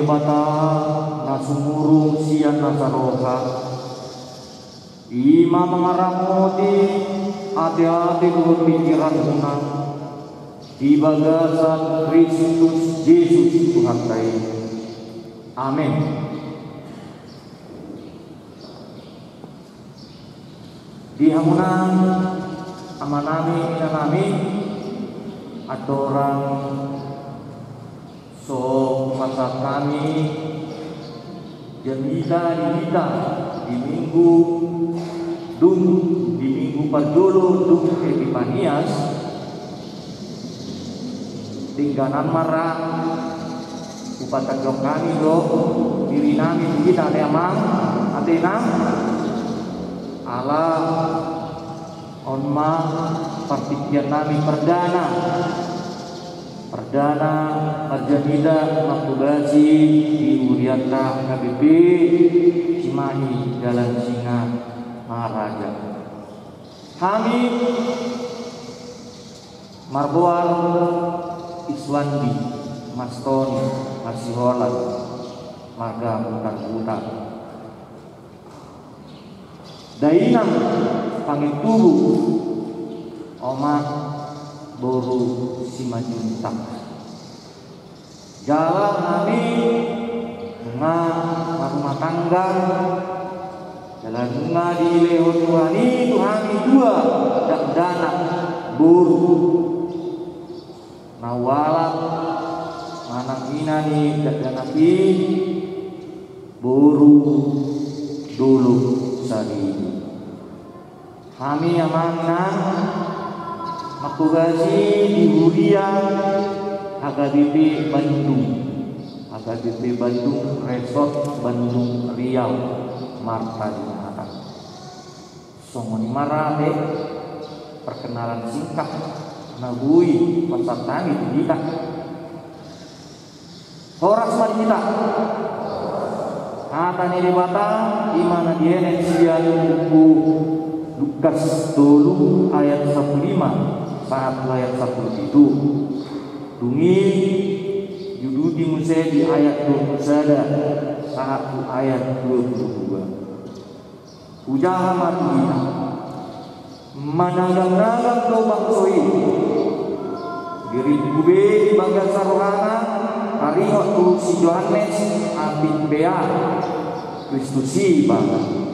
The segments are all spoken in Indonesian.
bata nasumurung sian nasaroha ima mengaramoti hati-hati dulu pikiran unang di bagasan Kristus Yesus Tuhan Kai. Amin. Di hamunan amanami inanami atau orang so masa kami jemita di minggu di minggu pardolo Epifanias tinggalan marah upatan jok kami do diri nami kita memang atenang Allah onma partikian nami perdana Marjanida Makubasi di Uriata KBP Cimahi Jalan Singa Maharaja. Kami Marboal Iswandi Mastoni Masiholan Marga Bukan Dainam Pangituru Oma Boru Simajuntak jalan kami rumah tangga jalan bunga di leho Tuhani Tuhani dua dana boru nawalap manang inani dadanapi boru dulu sari kami amanah Makugasi di Huria HKBP Bandung Resort Bandung Riau Marta Dinata Songoni Marade perkenalan singkat Nagui Pasatani kita Horas Madita Kata Niribata Imana Diene Sian Buku Lukas dulu ayat 15 saat ayat 17 dungi Yududi Musa di ayat 20 saat ayat 22 ujaha mati managang-nagang lobang soi diri kube di bagian sarohana hariho tu si Yohanes abin bea Kristusi banget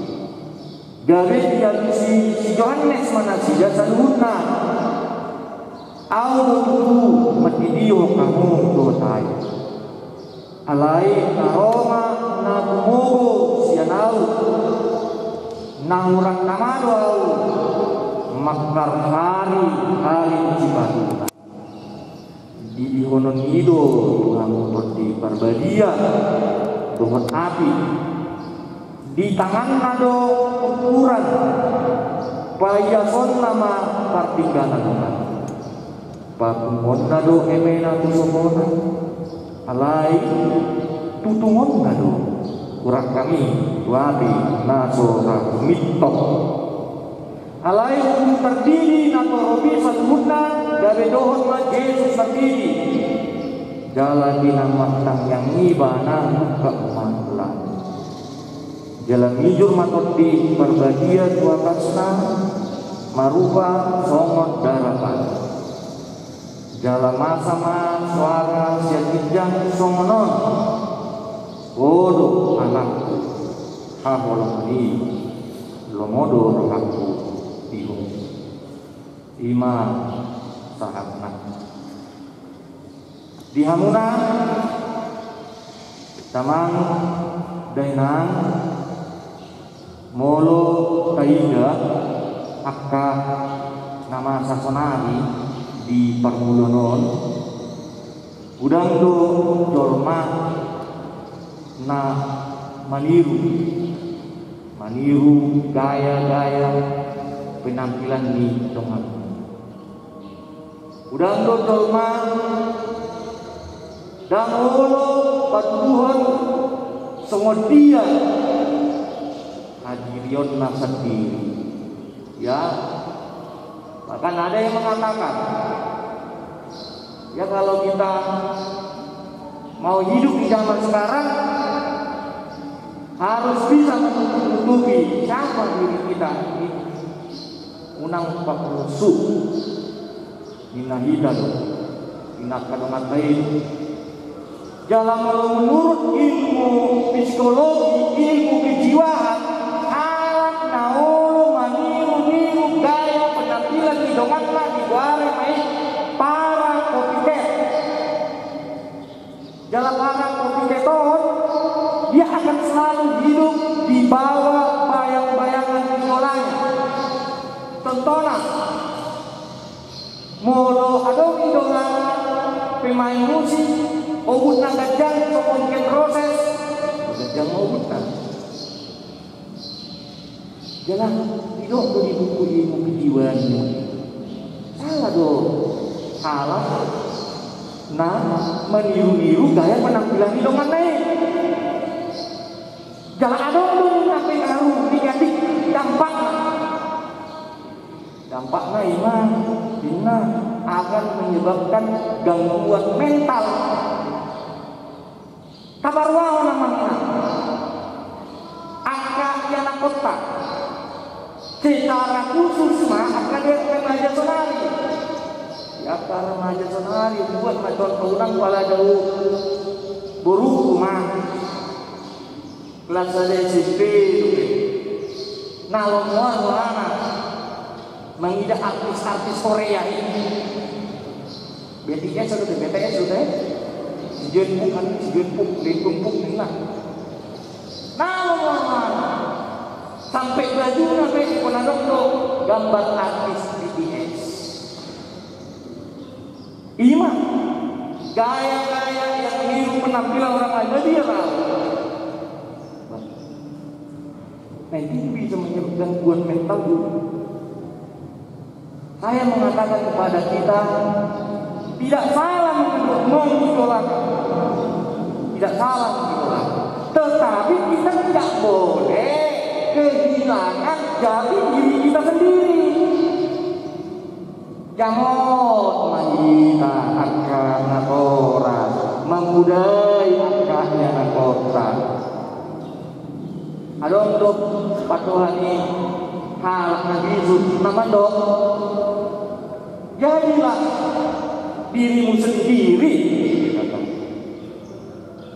gawe dia si Yohanes mana si jasa luhutna au tu matidio kamu dotai alai aroma na kumugo sianau na urang namado au makar hari cibatu di dihonon ido ngamun di parbadia dohot api di tangan nado ukuran payason nama partinggalan papungon nado emena tusomona alai tutungon nado kurang kami wati naso mitok alai terdiri nato robi satmuna dari dohon ma Yesus terdiri jalan dinamatang yang ibana muka umatlah jalan hijur matot di perbadia tuakasna marupa songot darapan jalan masama suara siajijang songonon bodoh anakku haholomani lomodo rohaku bihung ima sahabna di hamunan tamang dainang molo kaiga akka nama sasonari di Parmulonon udang do dolma na maniru gaya-gaya penampilan di dongan udang do dolma dan holo patuhan sengodia hadirion sendiri ya. Bahkan ada yang mengatakan ya kalau kita mau hidup di zaman sekarang harus bisa menutupi siapa diri kita ini. Unang 40 su hinahidan hinakadongatain dalam menurut ilmu psikologi, ilmu kejiwaan, alat naulu maniru gaya penampilan hidunganlah diguare mai para kopiter. Dalam para kopiteton dia akan selalu hidup di bawah bayang-bayangan idolanya. Tontonan molo adong idola pemain musik obut na gajang mungkin proses gajang obut na jalan tidak do di buku ilmu kejiwaan salah do salah nah meniru-niru gaya penampilan hidungan naik jalan adong do sampai ngaruh diganti dampaknya iman bina akan menyebabkan gangguan mental. Kabar wow namanya angka yang kota secara khusus mah akan dia remaja sonari siapa remaja sonari buat macam orang kepala jauh buruk mah kelas SMP nah lomua mengidak artis-artis Korea ini BTS sudah si Junpuk ditumpuk nah sampai baju sampai di Ponorogo gambar artis BTS ima gaya-gaya yang niru penampilan orang lain dia lah nah ini bisa menyebabkan gangguan mental juga. Saya mengatakan kepada kita tidak salah mengidolakan, tidak salah mengidolakan, tetapi kita tidak boleh kehilangan jati diri kita sendiri. Jamot manjita akan nakora, membudai akahnya nakora. Adong dok patuhani halak nabisu nama dok. Jadilah dirimu sendiri.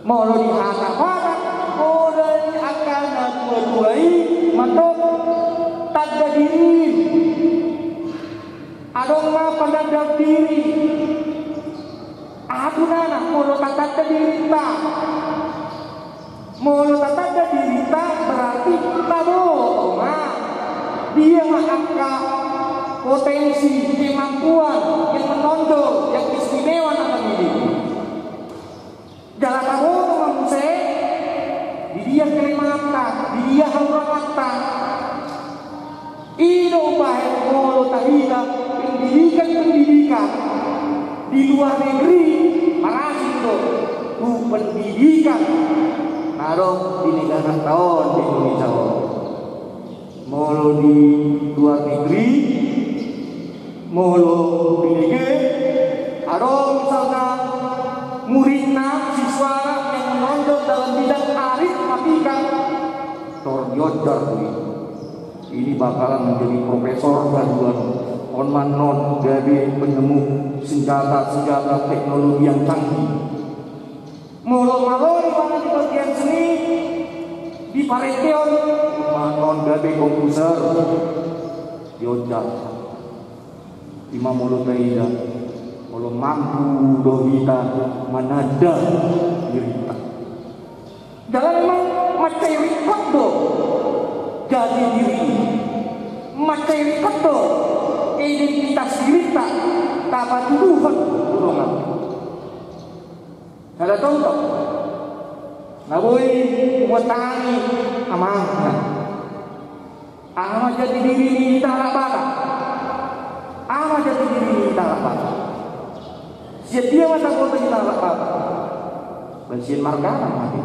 Mau lo dihata-hata, mau dari akan dua-duai, matok tanda diri. Adong ma pandang diri. Aku nana mau lo tanda diri tak. Mau lo tanda diri tak berarti tak bohong. Dia mengangkat potensi kemampuan yang menonjol yang istimewa dalam diri. Jangan kamu manusia di dia kelematan, di dia hauramatan. Ino upaya molo tahila pendidikan di luar negeri marasi itu pendidikan naruh di negara tahun di Indonesia. Molo di luar negeri molo di negeri ada misalnya muridnya siswa yang menonjol dalam bidang aritmatika torjojar ini bakalan menjadi profesor baruan non dari penemu senjata teknologi yang canggih molo di mana di bagian seni di Pareteon non dari komputer yojak lima mulut taida kalau mampu dohita manada dirita dalam memang materi kodo jadi diri materi kodo identitas dirita tanpa tuduhan tuduhan ada contoh naboy buat tani amang ama jadi diri kita lapara ama jadi diri kita lapara dia mata kota kita lapara bensin margana mati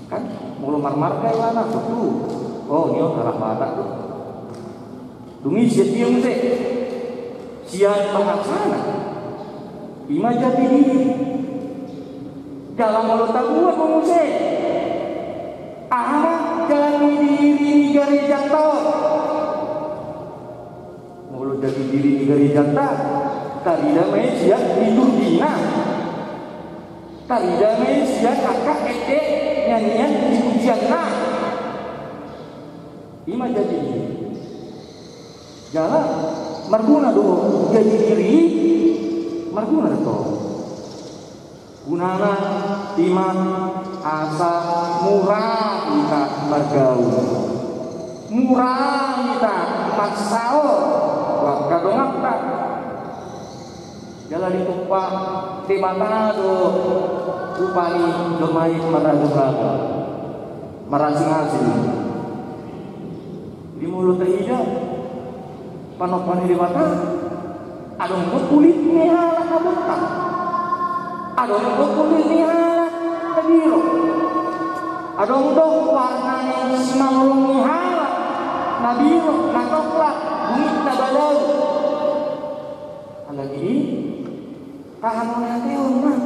kan mulu marga yang mana tuh oh ini orang lapara tuh dungi dia mesti sian pengaksana ima jadi diri jalan mulut tabuan menguse. Jalan diri gereja tol. Mulut dari diri gereja tol. Tadi damai siap hidup dina. Tadi damai siap kakak ede nyanyian di ujian nah. Ima jadi jalan marguna do jadi diri marguna to. Gunana iman asa murah kita bergaul, murah kita maksao kadongak tak jalan ditumpah di mana do upani domai marajugaga marasing-asing di mulut hijau panopani di mata adong kulit nihala kabutang adong kulit nihala kabiro adong do warnanya simalung nihala nabiro natoklah bungit nabalaw lagi kahanon hateon mah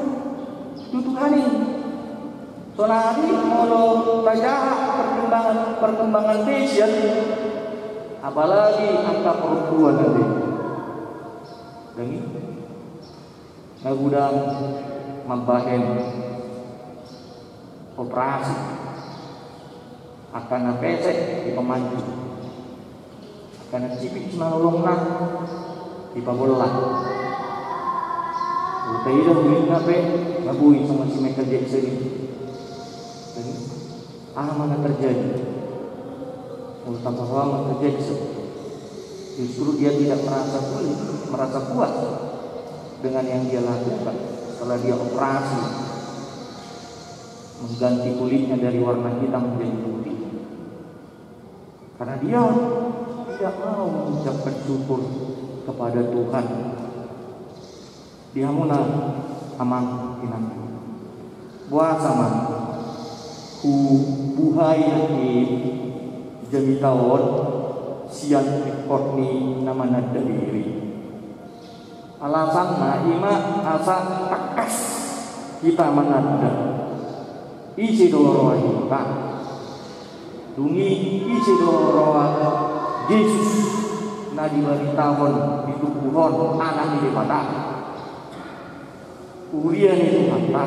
tutuhani sonari molo tajaha perkembangan fashion apalagi angka perempuan nanti demi ngagudang mambahen operasi akan pesek di pemanju akan cipik nolongna di pabolah utai dah duit ngape ngabui sama si Michael Jackson ini jadi mana terjadi tanpa Michael Jackson justru dia tidak merasa puas dengan yang dia lakukan setelah dia operasi mengganti kulitnya dari warna hitam menjadi putih karena dia tidak mau mengucapkan syukur kepada Tuhan. Dia muna amang kinang buah sama buhay lagi jami tahun sian ekor ni nama nada diri alasan na ima asa takas kita manada isi doro kita dungi isi doro Yesus na diberitahuan di tubuhon anak di mata urian itu kata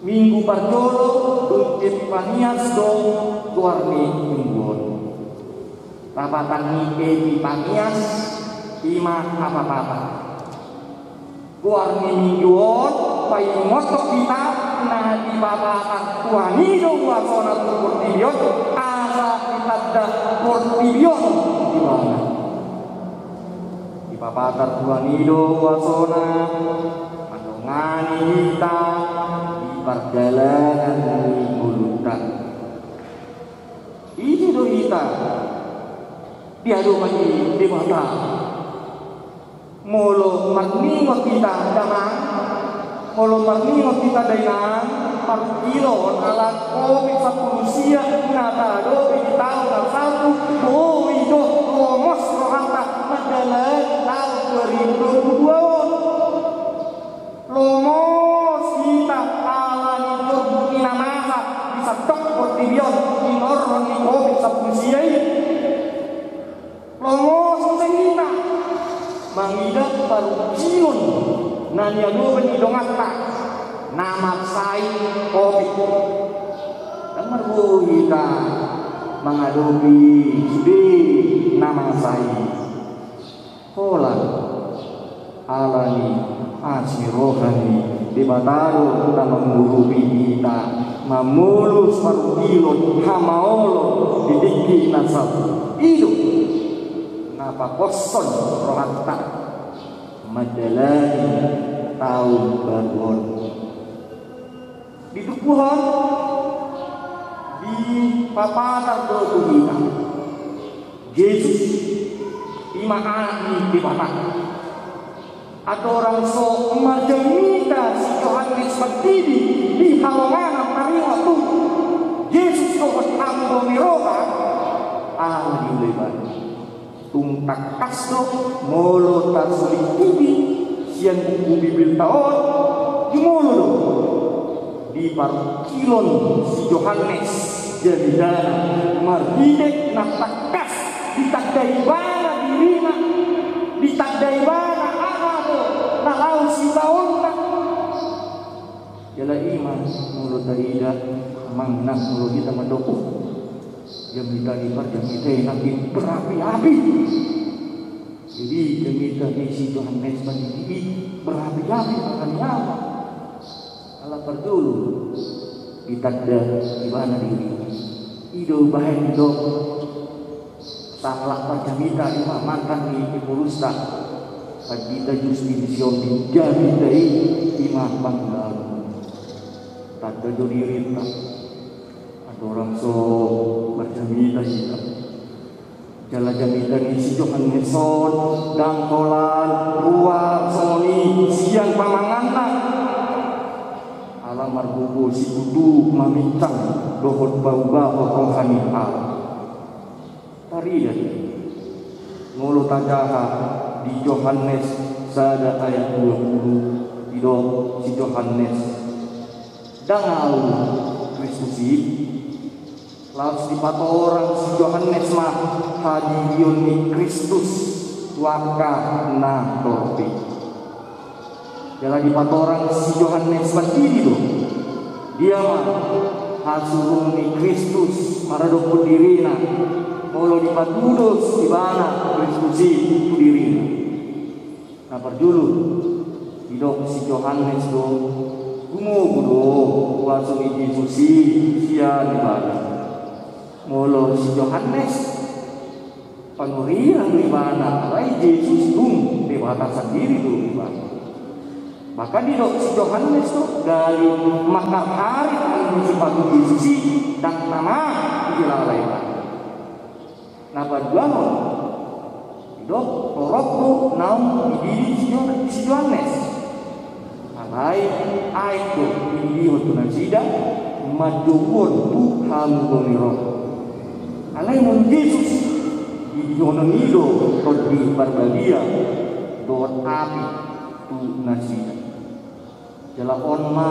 minggu parjolo untuk panias do tuarni mingguan tapatan nike di panias ima apa-apa tuarni mingguan paling motok kita nah di papatan tuani do wasona turtibion asa kita dah turtibion di mana di papatan tuani do wasona ngani kita di perjalanan dari bulutan ini do kita diadu lagi di mata molo magningot kita damang molo magningot kita dengan parkilon alat kopi sapulusia natado bintang dan satu boi do romos rohanta majalah tahun 2022 lomos kita alani turbuk inamasa bisa tok portibion inorron ni covid sapulusia lomos kita mangidat baru ciun nanya lu benidongata nama saya covid dan merbu kita mengadopi di nama saya pola alani asmi rohani di bataro kita mengurupi kita memulus parukilon hamaolo didiki nasab hidup napa koson rohanta majalani tahun baruan di tubuhan di papatan doa kita Yesus imaan di papatan atau orang so marjanita si Yohanes Baptidi di halongan hari waktu Yesus tohot ambo miroha di lebar tungtak kasdo molo tak sulit tibi sian buku bibil tahun di molo di parkilon si Yohanes jadidana marhidek natakas ditagday bana dirina ditagday bana ahado nalau si taonna jala iman mulut darida mangnang mulut kita mendoko jam kita lipat jam kita nakin berapi-api. Jadi jam kita si Yohanes ini berapi-api makanya apa? Ala perdulu ditagda di mana diri ido bahan ido salah pacamita lima mantan di Purusta pagita justision di jari dari lima banggal tagda do diri ada orang so berjamita kita jala jamita ni si Johan Meson dangkolan ruang soni siang pamanganna alamar bubu si kudu mamintang dohot bau-bau rohani Allah tari dari ngulu tajaha di Yohanes sada ayat 20 ido si Yohanes dangau Kristus laos di pato orang si Yohanes mah hadion ni Kristus waka na torpi jala di patorang si Yohanes berdiri tuh dia mah hasurung ni Kristus maradok dirina molo di patudos di mana Kristus itu dirina nah perjulu hidop si Yohanes do gumugu do wasung Yesus sia di mana molo si Yohanes panurian di mana ai Yesus di batasan diri tuh di mana maka di si Yohanes tuh dari makar hari ini si patu Yesus dan nama dilalai. Napa dua mau? Dok torok tuh naum di si Yohanes. Alai ai tuh di hotu nasida majubun Tuhan gomiro. Alai mau Yesus di jono nido di barbagia dot api tu nasida. Jala onma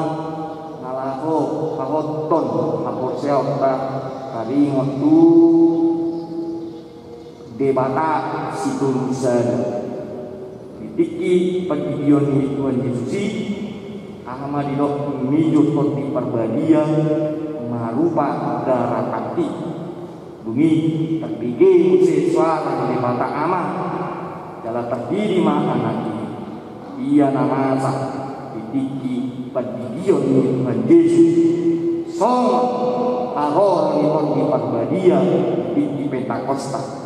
ngalaho kahoton hapor seota karingot tu debata situ sana ditiki padidion ni Tuhan Yesus ahmad dok mijut koti perbadia marupa darah hati bumi terpigi siswa debata amah jala terdiri makan lagi iya namasa ditiki padidion ni Tuhan Yesus song ahor ni koti perbadia di Pentakosta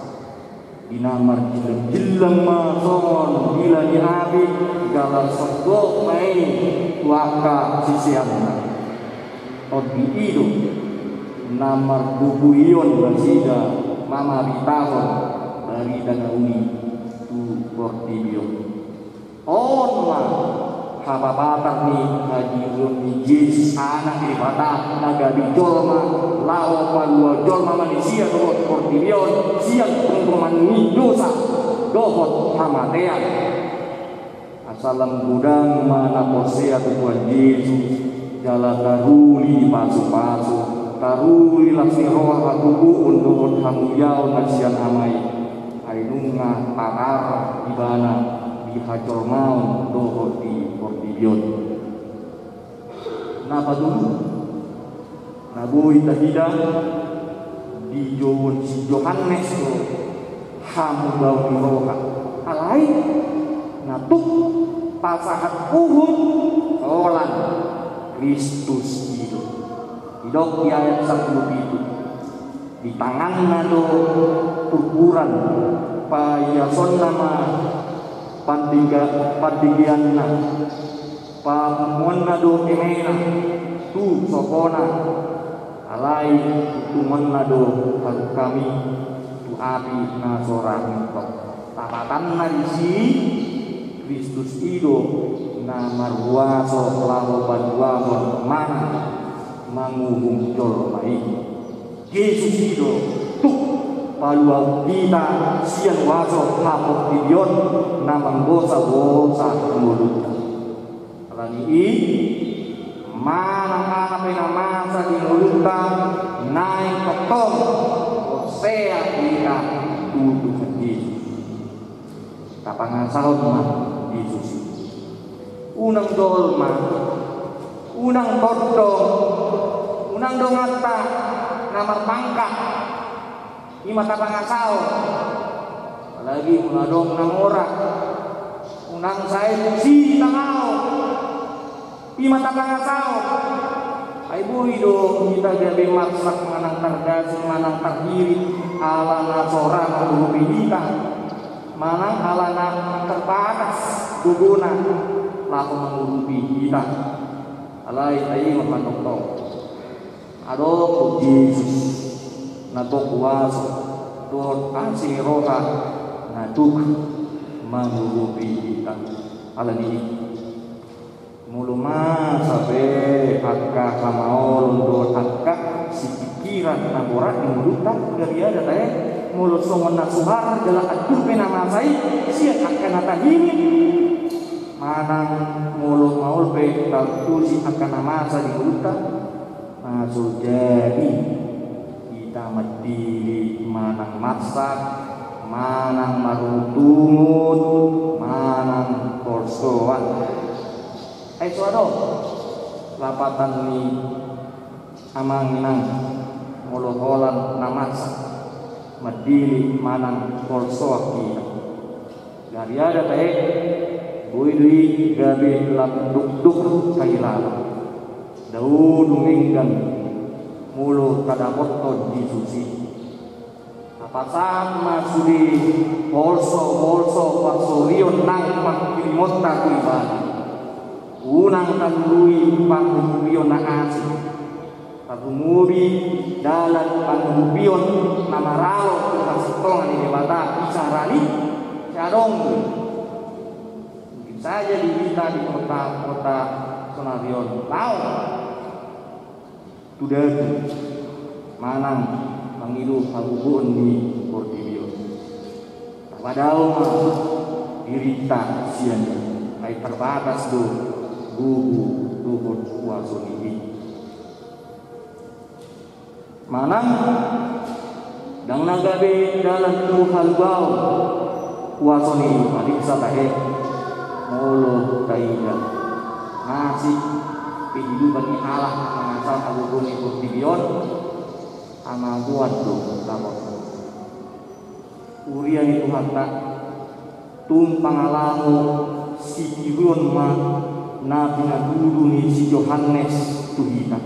dinamar jilang mason bila dihabi galau sogok main waka sisianna odi itu namar bubuion bersida mama bitahon dari danauni tu portibio onma hababatar ni hadiun ni Yesus anak di bata naga bijolma lao palua jolma manusia dohot portibio siang pengkuman ni dosa dohot hamatean asalam gudang mana posea Tuhan Yesus jala taruli pasu-pasu taruli laksi roh hatubu untuk hamuyau nasian amai ainunga tarar ibana dihajor mau dohot di portibion napa dulu nabuhi tahida di jowon si Yohanes do hamu bau roha alai natuk pasahat uhum olan Kristus itu hidop di ayat 10 itu di tangan do ukuran payason nama pandigianna pamuanna do emena tu sokona alai tumanna do kami tu api nasorang tok tapatanna isi Kristus itu nama ruaso laho banduamon mana manguhung jol baik Yesus itu tuk palua kita siang waso hapok didion namang bosa mulut alani manang anak masa di lulutan naik ketong osea kita Tuhan Yesus kapangan sahut mah Yesus unang dolma unang todong unang dongata nama pangkat ima tapangan sahut apalagi mengadong namorak unang saya si tangau ima tapangan sahut ay buri dong kita gabi maksak manang tardasi manang tardiri alana sorang berubah manang alana terbatas guguna laku mengurupi kita alai tayi memandok adok Yesus natok kuasa Tuhan kasih roha natuk mengurupi kita alani mulu sampai hakka kamaol untuk hakka si pikiran naborat mengurutan dari ada teh mulut songon nasuhar jalan aduh penama saya siap akan natahini manang mulut maul pe kalau si akan nama saya diurutan masuk jadi kita mati manang masak manang marutungut manang korsoan suado lapatan ni amang inang mulut holan namas madili manang korsoak kita dari ada teh buidui gabi lam duk kailala dau duminggan mulu kada koton di suci apa sama sudi bolso pasorion nang pakirimota kuibana unang tandui panghubion na asik pagumubi dalan panghubion na maralo kasitongan ini bata isarani siadong mungkin saja di kita di kota Sonarion tahu sudah manang mangilu pagubun di Portibion padahal dirita sianya ay terbatas do gugu duhur kuaso ini manang dang nagabe dalam Tuhan bau kuaso ini adiksa tahe mulu taida nasi kehidupan ini Allah mengasal agung ikut dibion ama buat do lapor urian itu hatta tumpang alamu si Kirun ma nabi dulu ni si Yohanes tuhita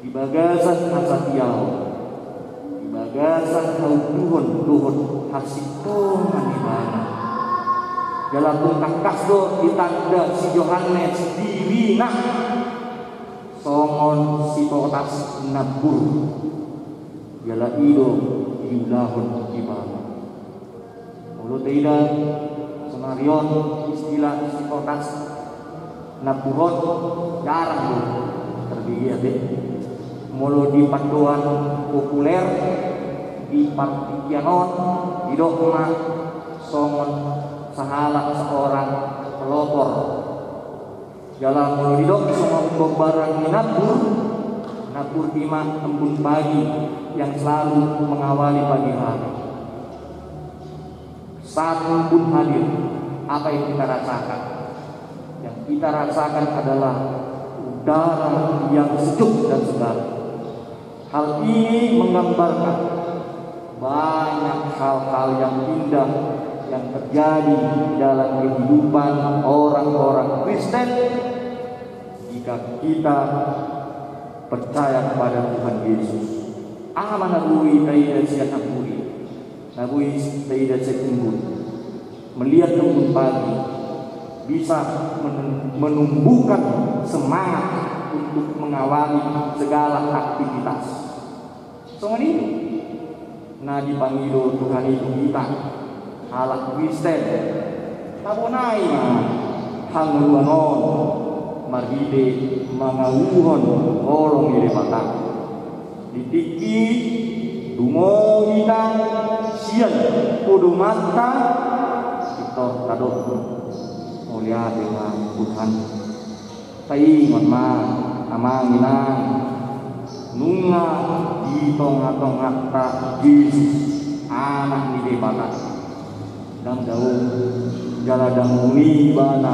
di bagasan hasatiau di bagasan Tuhan hasitongan ibana dalam tungkakas do ditanda si Yohanes dirina songon si potas nabur jala ido diulahun ibana mulut tidak Sonarion istilah potas naburon jarang tuh terbiasa deh mulu di panduan populer di partikianon di dogma songon sahala seorang pelopor jalan mulu di dog songon barang nabur imah embun pagi yang selalu mengawali pagi hari saat embun hadir apa yang kita rasakan? Yang kita rasakan adalah udara yang sejuk dan segar. Hal ini menggambarkan banyak hal-hal yang indah yang terjadi dalam kehidupan orang-orang Kristen jika kita percaya kepada Tuhan Yesus. Amanah nabui taida siat nabui, nabui taida siat embun. Melihat embun pagi bisa menumbuhkan semangat untuk mengawali segala aktivitas. Soalnya itu, nah dipanggil Tuhan itu kita halak Kristen, tabonai hanguanon, maride mangauhon olong ire batang, ditiki dungo hitang sian kudu mata kita kado mulia dengan Tuhan tai ngotma amang inang nunga di tengah-tengah tak Yesus anak ni debata dan daun jala damuni bana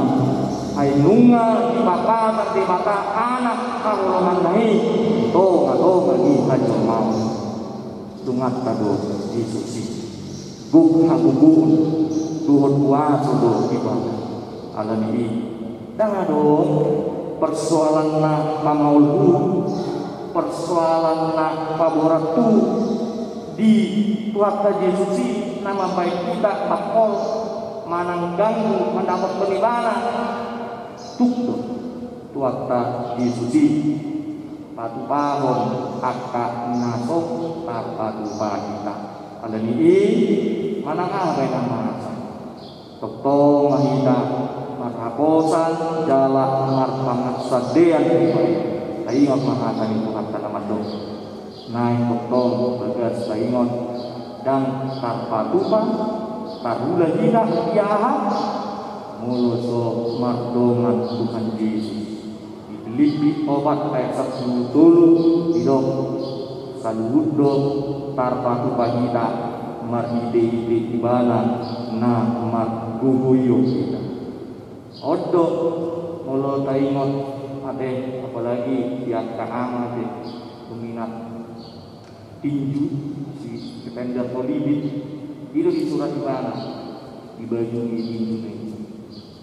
ay nunga di papatan debata anak karolongan naik to ni hajo mau tungat kado Yesus guk hagugun tuhun kuasa do iba alam ini dah dong persoalan na pamaulu persoalan na paboratu di tuata Yesus nama baik kita makol manang ganggu mendapat penibana tuh tuata Yesus patu pahon akka nasok patu kita ada ini manang apa yang masa tokto mahita maraposan jala marpangat sadean taingot mahatan itu kata nama dong naik tokto bagas taingot dan tarpatupa tarula jina iaha muluso mardoman Tuhan Yesus dibeli obat ayat 10 dulu hidup saludo tarpatupa jina maride ibana na mar guguyo kita odo mulo taingot ade apalagi yang kaama ade peminat tinju si kependa solidit itu di surat ibana di baju tinju ini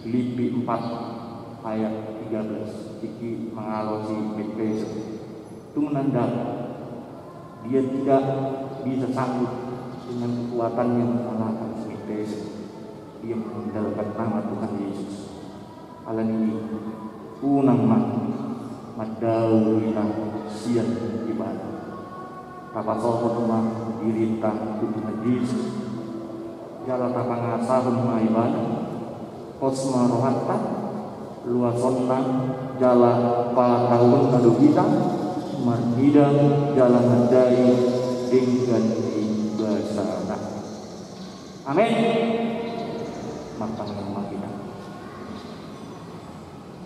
Filipi 4 ayat 13 iki mengalosi Petrus itu menandang dia tidak bisa sanggup dengan kekuatan yang mengalahkan Petrus. Dia mengandalkan nama Tuhan Yesus. Alam ini unang madau kita sian ibadah. Tapa sohot mah dirintah Tuhan Yesus. Jala tapa ngasahun mah ibadah. Kosma rohatta luasonna jala patahun kadu kita marhida jala nadai dengan ibasana. Amin. Matang nama kita.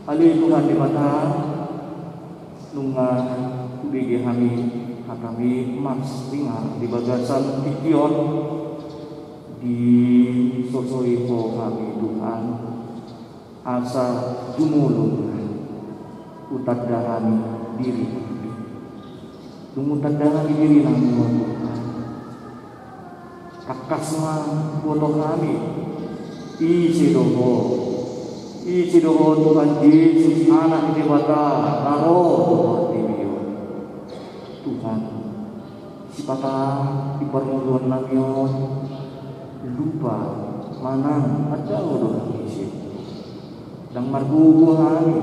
Ali Tuhan di mata nunga ubege kami mas tinggal di bagasan pikion di sosoi po kami Tuhan asa jumulun utadahani diri dumutadahani diri namun Tuhan kakasma foto kami isi doho Tuhan Yesus anak ini bata naro Tuhan si pata di permuluan namion lupa manang ada udah isi dan margugu kami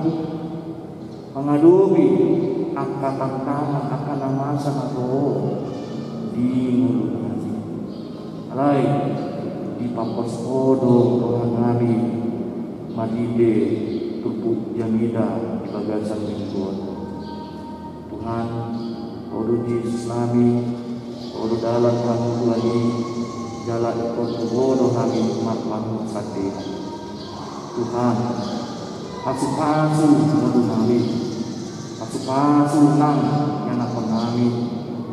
mengadubi angkatan akan nama sanado di mulut kami alai di pampos odo Tuhan kami madide tupuk jamida di bagasan mingguan Tuhan odo Yesus kami odo dalam kamu lagi jalan ikut odo kami marpangu sate Tuhan pasu odo kami pasu nang yang akan kami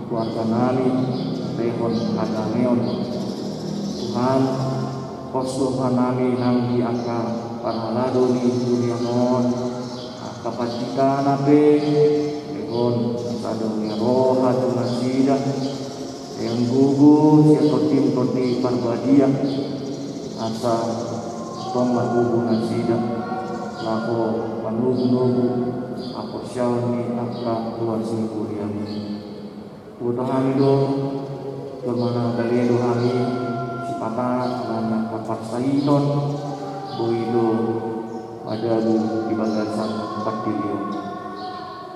keluarga kami rehon agameon Tuhan koslohan kami nang di angka parhalado ni duniamon kapacita nabe rehon sadong ni roha tunasida yang gugu siapa tim koti parbadia asa tong gugu nasida lako panugu apa syawni angka luar singku yang Tuhan itu bermana dari Tuhan sipata banyak kapat saiton boido ada di bagasan patilio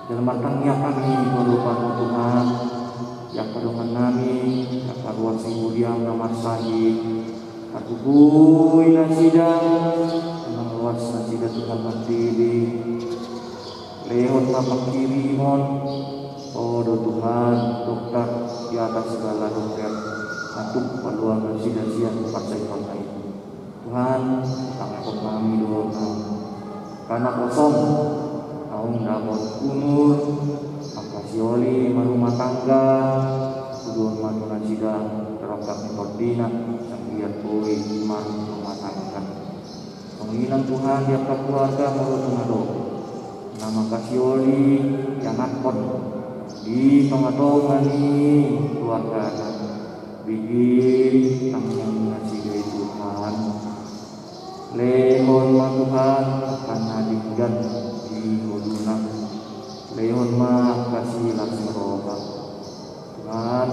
dalam matangnya kami berupa Tuhan yang kedongan kami yang karuan singuriang nama sahih aku bui nasidang luas nasida Tuhan matili lehon tapak kiri mon do Tuhan dokter di atas segala dokter atuk paluang nasida siang tempat saya kontai Tuhan takut kami doa karena kosong naung dapat umur akasioli marumah tangga kudun manuna sida terangkat mengordina sang liat koi rumah tangga penginang Tuhan tiap keluarga menurut ngado nama kasioli yang akon di tengah-tengah keluarga bikin yang ngasih dari Tuhan lehon ma Tuhan akan hadirkan di huduna lehon ma kasih laksmi roha Tuhan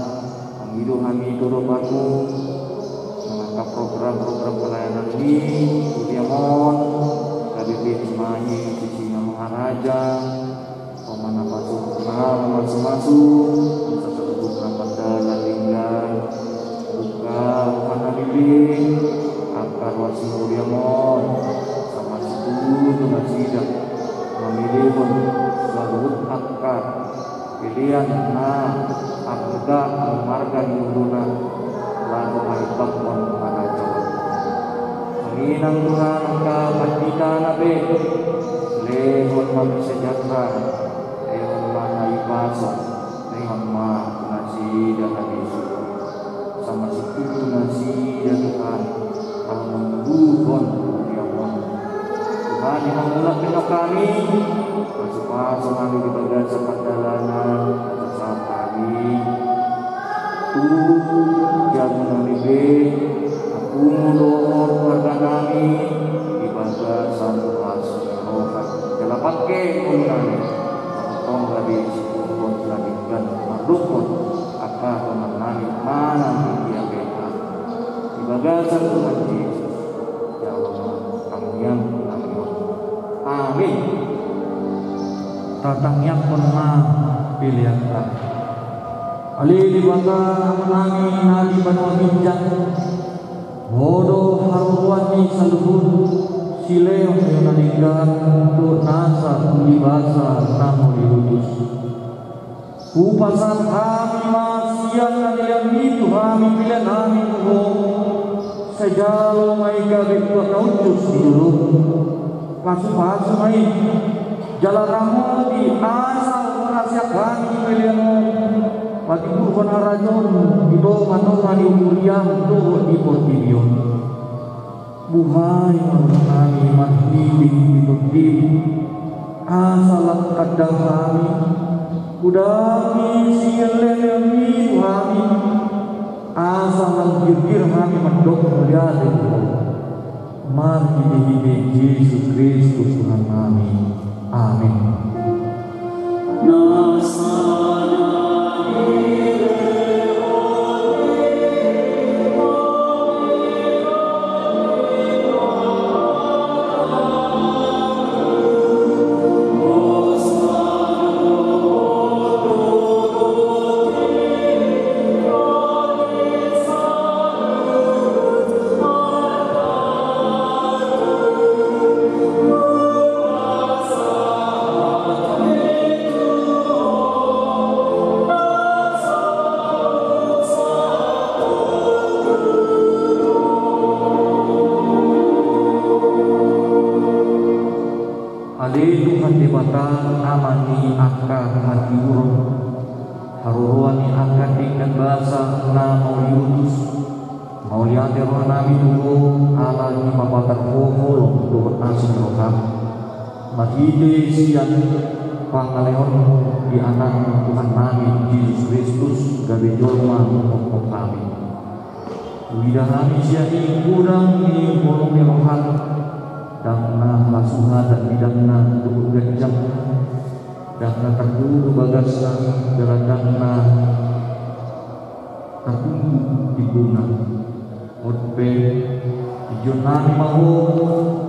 menghidup kami turupanmu mengangkat program-program pelayanan di Kudiamon KBP Cimahi sisi Maharaja pemana masuk masuk satu nampak dan tinggal buka mana bibi akar wasi Kudiamon sama situ dengan sidak memilih pun selalu akar pilihan akda marga yuduna lalu maibak pun ada jalan menginang Tuhan angka kita nabi lehon mami sejahtera lehon mana ibasa lehon ma nasi dan habis sama situ nasi dan Tuhan kalau menduhon Kudiamon Tuhan yang mengulang penyok kami masuk kami di bagian seperdalanan saat kami jangan nabi aku mundur keluarga kami di bagian satu roha dalam pakai kami tong habis pun lanjutkan mardukun apa teman-teman mana dia beta di bagian satu masjid ya Allah kamu yang amin tatang yang pernah pilihan Ali di bangga menangi nali banwaginjang bodoh haruwani saluhun sileo menaninggan untuk nasa ulibasa namu diutus kupasan kami masian yang itu kami pilihan kami sejalo maika betul nautus dulu pasu-pasu mai jalan ramadi asal rahasia kami pilihan pati Tuhan rajon itu manungan di umurian itu di portibion buhay kami mandiri di asal kadang kami kudami sielemi kami asal menggigir kami mendok melihat itu mari di Yesus Kristus Tuhan kami amin. Amani akar hati urung haruruani akar dengan bahasa nama Yunus mau lihat roh nabi dulu ala ni mapatar kumul dulu asin roham mahide sian pangalehon di anak Tuhan nabi Yesus Kristus gabe jolma hukum kami widahami siani kurang ni kolong rohan dangna lasuha dan bidangna dulu gajam dangna terguru bagasna jalan-dangna tertunggu di guna Otpe Jonani mahu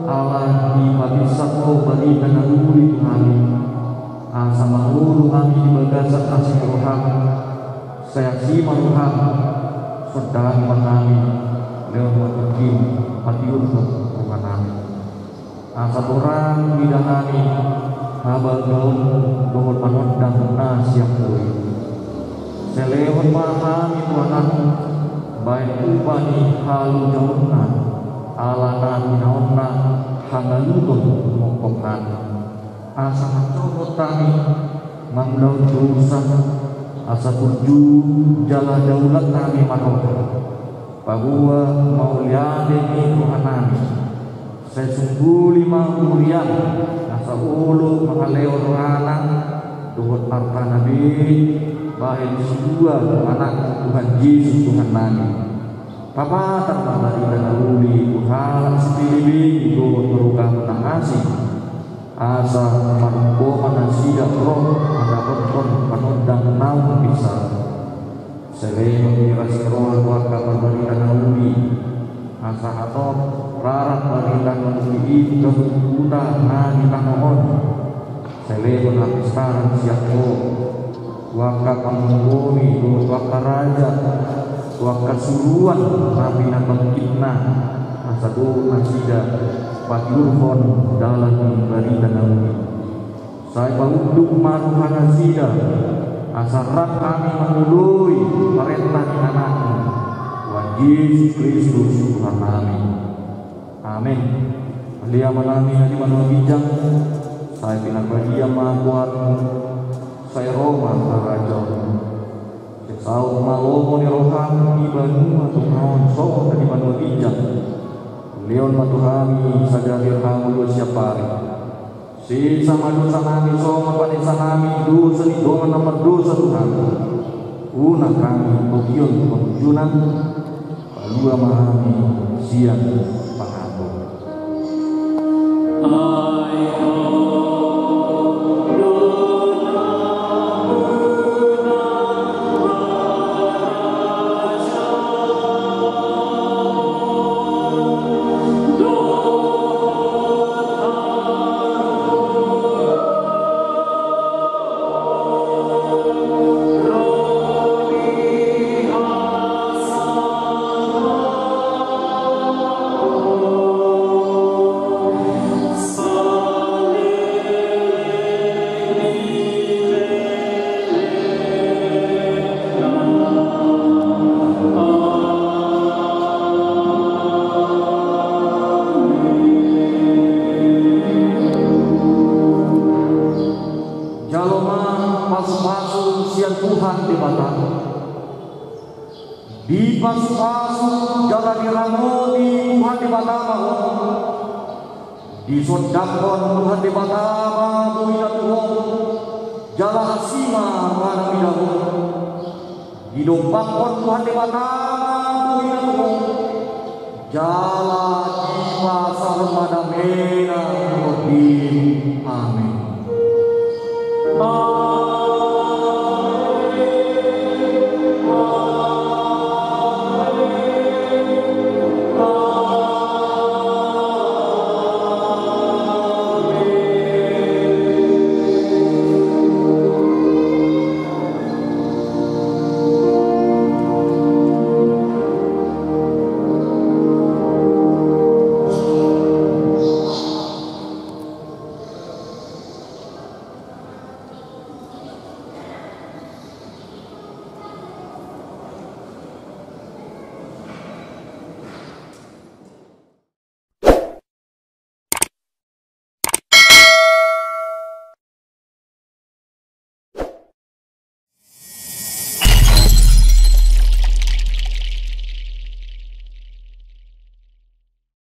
Allah di patisako bali kanaluri kami asa mahuru kami di bagasan asing roham saya sima roham sedang menami lewat wakikim patiur menami asa orang bidangani habal gaun dohon manondang nasiak koi selewat mahami tuanan baik upani halu jauhna alana minaonna hangalutun mokoknan asa mencolot kami mangdaun dosa asa tuju jala daulat kami manoka bahwa mau lihat ini Tuhan kami saya sungguh lima mulian asa ulu mahaleo rohana Tuhan arta nabi bahaya dua anak Tuhan Yesus Tuhan kami Papa terpandari dan uli Tuhan sepilibi itu berukah menangasi asa marumbo manasidak roh mendapatkan panundang naung bisa selain mengiras roh keluarga terbari dan uli asa atau rarat baritan menguji kebuta nani mohon selain menghapis sekarang siapko waka pangunggomi waka raja waka suruhan nabi nabangkitna asa doa masida patiurhon dalam bari dan uli saya untuk maruhana sida asarat kami mengului perintah anakmu Tuhan Yesus Kristus Tuhan kami amin alia menami hadi manusia bijak saya pinabadia makuatmu saya Roma Raja saud malomo ni roham ibanu atau kawan so tadi manusia bijak leon matuhami sadalir kamu siapa si sama dosa kami soma panisa kami dosa di doa nomor dosa Tuhan una kami kokion pengujunan palua mahami siang pangato di pasu-pasu jalan diramoti Tuhan di Batama di sodakon Tuhan di Batama buina Tuhan jalan asima mana bidahu di dompakon Tuhan di Batama buina Tuhan jalan di pasar madamena amin.